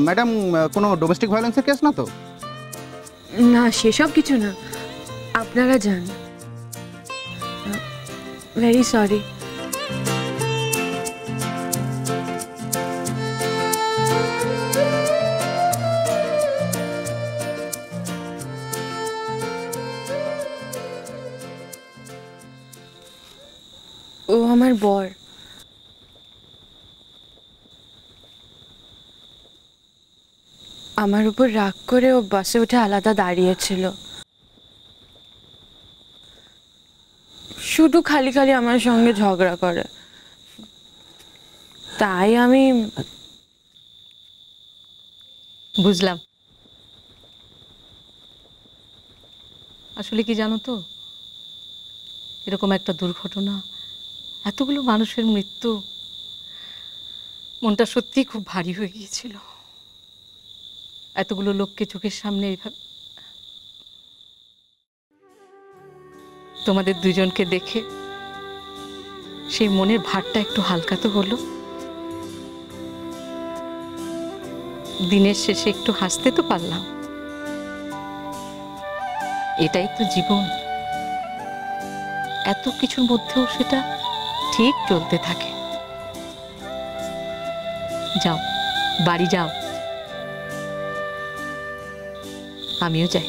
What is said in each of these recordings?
Madam, কোনো domestic ভায়োলেন্সের case না তো? না, সেসব কিছু না, আপনারা যান। Very sorry. ও আমার বর। আমার উপর রাগ করে ও বাসে উঠে আলাদা দাঁড়িয়েছিল, শুধু খালি খালি আমার সঙ্গে ঝগড়া করে। তাই আমি বুঝলাম। আসলে কি জানো তো, এরকম একটা দুর্ঘটনা, এতগুলো মানুষের মৃত্যু, মনটা সত্যিই খুব ভারী হয়ে গিয়েছিল। এতগুলো লোককে চোখের সামনে এইভাবে, তোমাদের দুজনকে দেখে সেই মনের ভারটা একটু হালকা তো হলো। দিনের শেষে একটু হাসতে তো পারলাম। এটাই তো জীবন, এত কিছুর মধ্যেও সেটা ঠিক চলতে থাকে। যাও, বাড়ি যাও, আমিও যাই।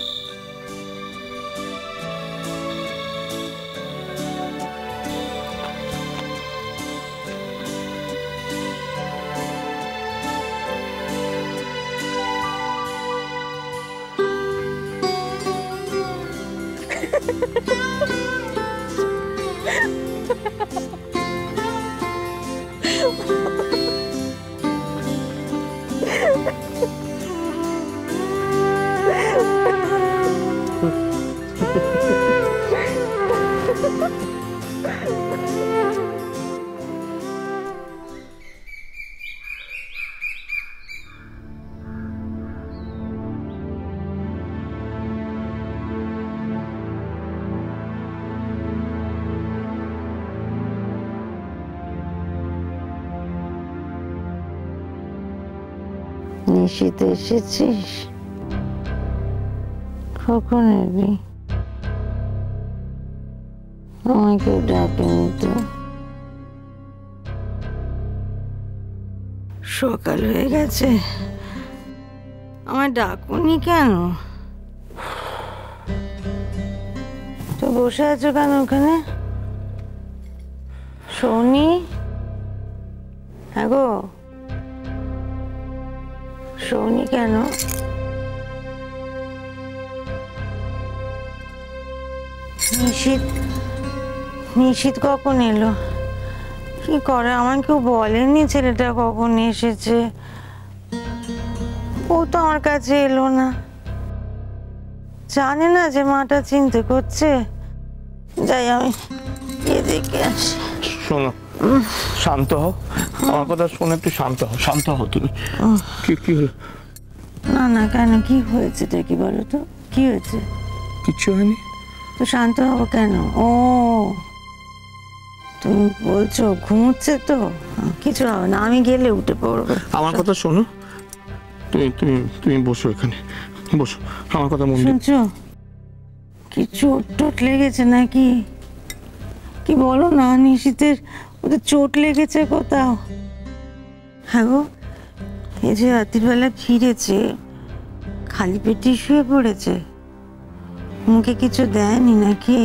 নিশিতে এসেছিস? কখন এলি? আমায় কেউ ডাকেনি তো। সকাল হয়ে গেছে, আমায় ডাকুনি কেন? তো বসে আছো কেন ওখানে? শোনি, হ্যাঁ গো, শোনি কেন? নিশিত, নিশিত কখন এলো? কি করে? আমায় কেউ বলেনি ছেলেটা কখন এসেছে। ও তো আমার কাছে এলো না, জানে না যে মাটা চিন্তা করছে। যাই, আমি গিয়ে দেখে আসি। শোনো, শান্ত হও, আমার কথা শোনো, একটু শান্ত হও, শান্ত হও তুমি। কি হলো? না না, কেন? কি হয়েছে? কি বলো তো, কি হয়েছে? কিচ্ছু হয়নি তো শান্ত হবো কেন? ও, তুমি বলছো ঘুমোচ্ছে তো, কিছু হবে না, আমি গেলে উঠে পড়বে। আমার কথা শোনো, তুমি তুমি তুমি বসো এখানে, বসো, আমার কথা মন দিয়ে শুনছো? কি চোট টোট লেগেছে নাকি? কি বলো না, নিশিতের ওদের চোট লেগেছে কোথাও? হ্যাঁ গো, এই যে রাত্রিবেলা ফিরেছে, খালি পেটে শুয়ে পড়েছে, মুখে কিছু দেয়নি নাকি?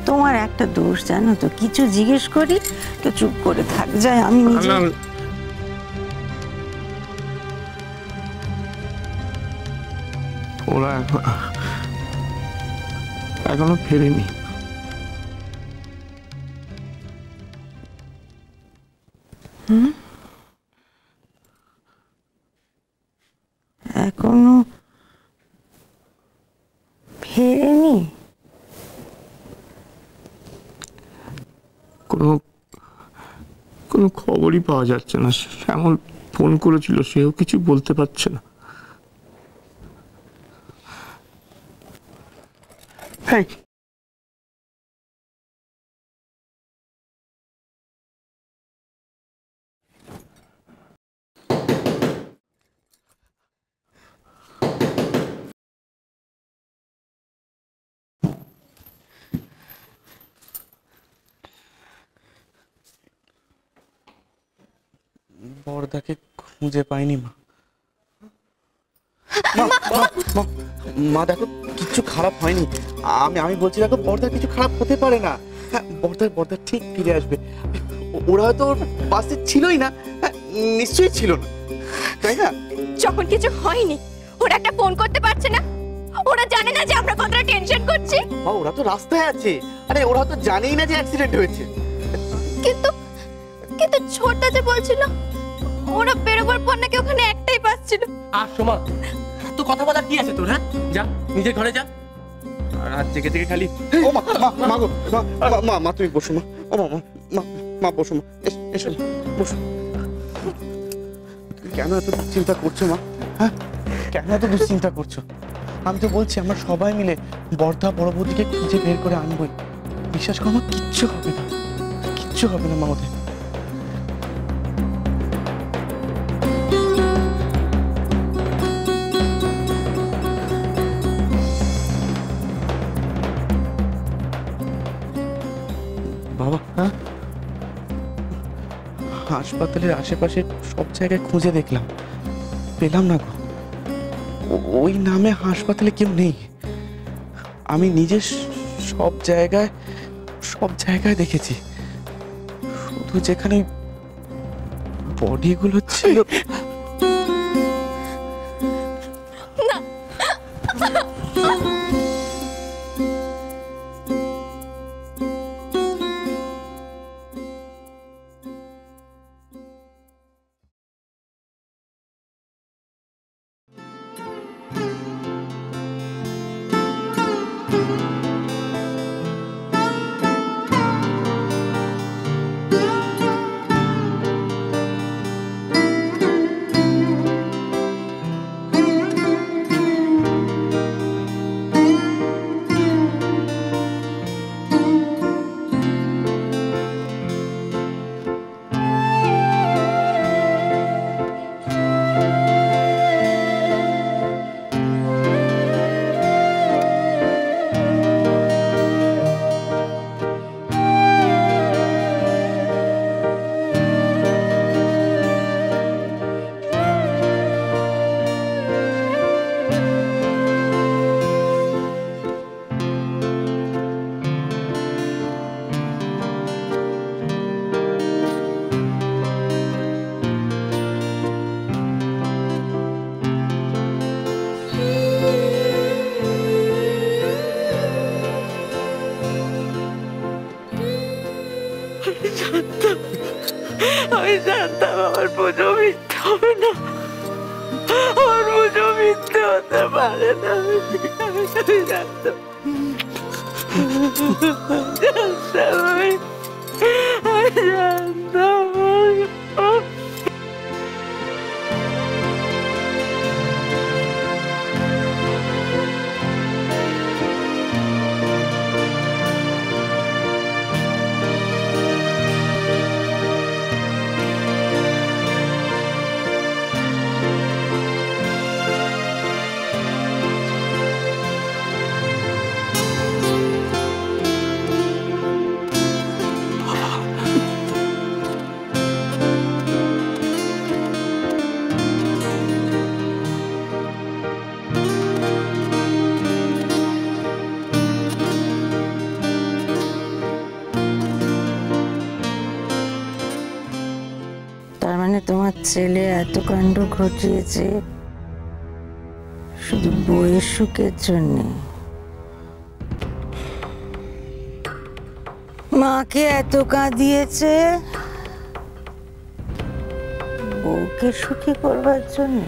তোমার একটা দোষ জানো তো, কিছু জিজ্ঞেস করি তো চুপ করে থাক। যাই, আমি নিজে। ওরা এখনো ফেরেনি। এখনো ফেরেনি? কোনো খবরই পাওয়া যাচ্ছে না। শ্যামল ফোন করেছিল, সেও কিছু বলতে পারছে না। হ্যাঁ, বড়দাকে খুঁজে পাইনি মা। মা দেখো কিছু খারাপ হয়নি। আমি বলছি দেখো বড়দার কিছু খারাপ হতে পারে না। হ্যাঁ, বড়দার ঠিক ফিরে আসবে। ওরা হয়তো বাসে ছিলই না, নিশ্চয়ই ছিল না, তাই না? যখন কিছু হয়নি ওরা একটা ফোন করতে পারছে না, ওরা জানে না যে আমরা কতটা টেনশন করছি। ওরা তো রাস্তায় আছে, আরে ওরা তো জানেই না যে অ্যাক্সিডেন্ট হয়েছে। কিন্তু কিন্তু ছোটটা যে বলছিল ওরা বেরোবার পর নাকি ওখানে একটাই বাস ছিল। আর সোমা, তো কথা বলার কি আছে তোর? হ্যাঁ, যা নিজের ঘরে যা। আর জেগে জেগে খালি ও মা গো, মা তুমি বসো মা। ও মা বসো মা, এসো বসো। তুমি কেন এত চিন্তা করছো মা? হ্যাঁ, কেন এত দুশ্চিন্তা করছো? আমি তো বলছি আমরা সবাই মিলে বড়দা বড় বৌদিকে খুঁজে বের করে আনবই। বিশ্বাস করো মা, কিচ্ছু হবে না, কিচ্ছু হবে না মা ওদের। বাবা, হ্যাঁ, হাসপাতালের আশেপাশে সব জায়গায় খুঁজে দেখলাম, পেলাম না গো। ওই নামে হাসপাতালে কেউ নেই। আমি নিজে সব জায়গায় দেখেছি, শুধু যেখানে বডিগুলো ছিল। আমি জানতাম আমার পুজো মিথ্যে হবে না, আমার পুজো মিথ্যে হতে পারে না। আমি জানতাম, আমি জানতাম। তার মানে তোমার ছেলে এত কাণ্ড ঘটিয়েছে শুধু বইয়ের সুখের জন্য? মাকে এত কাঁদিয়েছে বউকে সুখী করবার জন্য?